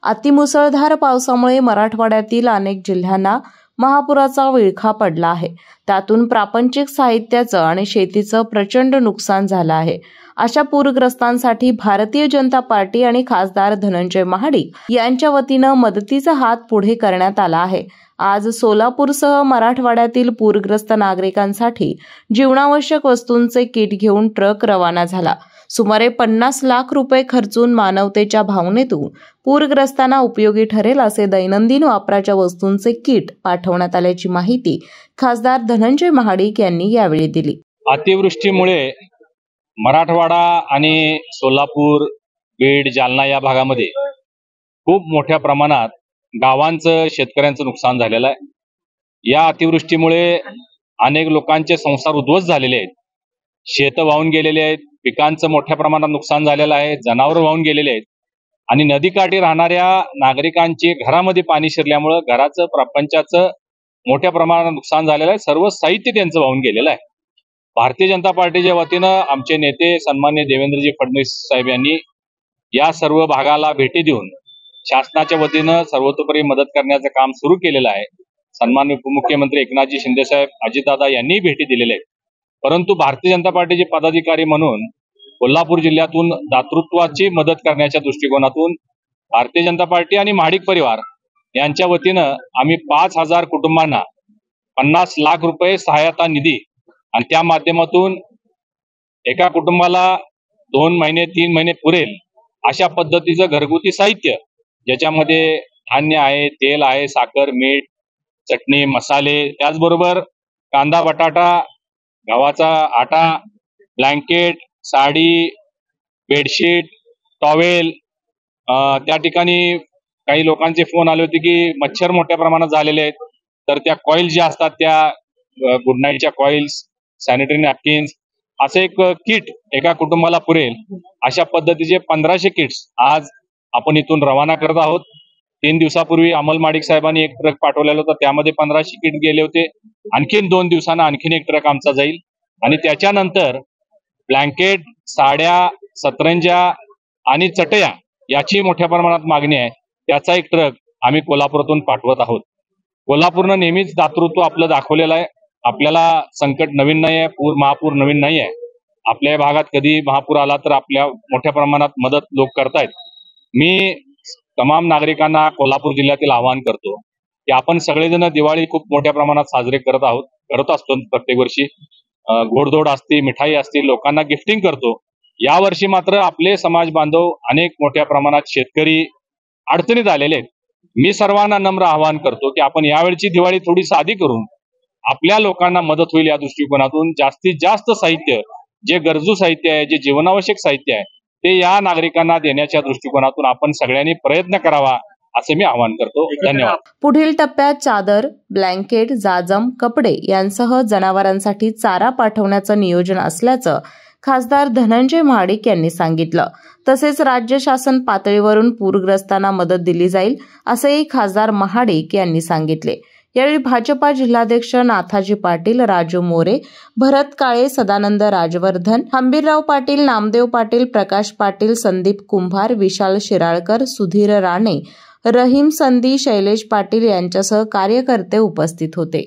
अतिमुसळधार पावसामुळे मराठवाड्यातील अनेक जिल्ह्यांना महापुराचा विळखा पडला आहे। त्यातून प्रापंचिक साहित्याचं आणि शेतीचं प्रचंड नुकसान झालं आहे। अशा पूरग्रस्तांसाठी भारतीय जनता पार्टी आणि खासदार धनंजय महाडिक यांच्या वतीनं मदतीचा हात पुढे करण्यात आला आहे। आज सोलापूरसह मराठवाड्यातील पूरग्रस्त नागरिकांसाठी जीवनावश्यक वस्तूंचे किट घेऊन ट्रक रवाना झाला। सुमारे 50 लाख रुपये खर्चून मानवतेच्या भावनेतून पूरग्रस्तांना उपयोगी ठरेल असे दैनंदिन वापराच्या वस्तूंचे किट पाठवण्यात आल्याची माहिती खासदार धनंजय महाडिक यांनी यावेळी दिली। अतिवृष्टीमुळे मराठवाडा आणि सोलापूर, बीड, जालना या भागामध्ये खूप मोठ्या प्रमाणात गावांचं, शेतकऱ्यांचं नुकसान झालेलं आहे। या अतिवृष्टीमुळे अनेक लोकांचे संसार उद्ध्वस्त झालेले आहेत, शेत वाहून गेलेले आहेत, पिकांचं मोठ्या प्रमाणात नुकसान झालेलं आहे, जनावर वाहून गेलेले आहेत आणि नदीकाठी राहणाऱ्या नागरिकांची घरामध्ये पाणी शिरल्यामुळे घराचं, प्रपंचाचं मोठ्या प्रमाणात नुकसान झालेलं आहे। सर्व साहित्य त्यांचं वाहून गेलेलं आहे। भारतीय जनता पार्टीच्या वतीनं आमचे नेते सन्माननीय देवेंद्रजी फडणवीस साहेब यांनी या सर्व भागाला भेटी देऊन शासनाच्या वतीनं सर्वतोपरी मदत करण्याचं काम सुरू केलेलं आहे। सन्माननीय उपमुख्यमंत्री एकनाथजी शिंदे साहेब, अजितदादा यांनी भेटी दिलेल्या आहेत। परंतु भारतीय जनता पार्टीचे पदाधिकारी म्हणून कोल्हापूर जिल्ह्यातून दातृत्वाची मदत करण्याच्या दृष्टिकोनातून भारतीय जनता पार्टी आणि महाडिक परिवार यांच्या वतीनं आम्ही 5,000 कुटुंबांना 50 लाख रुपये सहायता निधी आणि त्या माध्यमातून एका कुटुंबाला 2 महिने 3 महिने पुरेल अशा पद्धतीचं घरगुती साहित्य, ज्याच्यामध्ये धान्य आहे, तेल आहे, साखर, मीठ, चटणी, मसाले, त्याचबरोबर कांदा, बटाटा, गव्हाचा आटा, ब्लँकेट, साडी, बेडशीट, टॉवेल। त्या ठिकाणी काही लोकांचे फोन आले होते की मच्छर मोठ्या प्रमाणात झालेले आहेत, तर त्या कॉईल ज्या असतात त्या गुड नाईटच्या कॉइल्स, सॅनिटरी नॅपकिन्स, असे एक किट एका कुटुंबाला पुरेल अशा पद्धतीचे 1500 किट्स आज आपण इथून रवाना करत आहोत। 3 दिवसापूर्वी अमल माडिक साहेबांनी एक ट्रक पाठवलेला होता, त्यामध्ये 1500 किट गेले होते। आणखीन 2 दिवसांना आणखीन एक ट्रक आमचा जाईल आणि त्याच्यानंतर ब्लँकेट, साड्या, सतरंजा आणि चटया याची मोठ्या प्रमाणात मागणी आहे। त्याचा एक ट्रक आम्ही कोल्हापुरातून पाठवत आहोत। कोल्हापूरनं नेहमीच दातृत्व आपलं दाखवलेलं आहे। आपल्याला संकट नवीन नाही आहे, महापूर नवीन नाही आहे। आपल्या भागात कधी महापूर आला तर आपल्या मोठ्या प्रमाणात मदत लोक करतायत। मी तमाम नागरिकांना कोल्हापूर जिल्ह्यातील आवाहन करतो की आपण सगळेजण दिवाळी खूप मोठ्या प्रमाणात साजरे करत असतो प्रत्येक वर्षी। गोडधोड असते, मिठाई असते, लोकांना गिफ्टिंग करतो। या वर्षी मात्र आपले समाज बांधव अनेक मोठ्या प्रमाणात शेतकरी अडचणीत आलेले आहेत। मी सर्वांना नम्र आवाहन करतो की आपण यावेळची दिवाळी थोडी साधी करून आपल्या लोकांना मदत होईल या दृष्टिकोनातून जास्तीत जास्त साहित्य, जे गरजू साहित्य आहे, जे जीवनावश्यक साहित्य आहे, ते या नागरिकांना देण्याच्या दृष्टिकोनातून आपण सगळ्यांनी प्रयत्न करावा असे मी आवाहन करतो। धन्यवाद। पुढील टप्प्यात चादर, ब्लँकेट, जाजम, कपडे यांसह जनावरांसाठी चारा पाठवण्याचं नियोजन असल्याचं खासदार धनंजय महाडिक यांनी सांगितलं। तसेच राज्य शासन पातळीवरून पूरग्रस्तांना मदत दिली जाईल असेही खासदार महाडिक यांनी सांगितले। यावेळी भाजपा जिल्हाध्यक्ष नाथाजी पाटील, राजू मोरे, भरत काळे, सदानंद राजवर्धन, हंबीरराव पाटील, नामदेव पाटील, प्रकाश पाटील, संदीप कुंभार, विशाल शिराळकर, सुधीर राणे, रहीम संदी, शैलेश पाटील यांच्यासह कार्यकर्ते उपस्थित होते।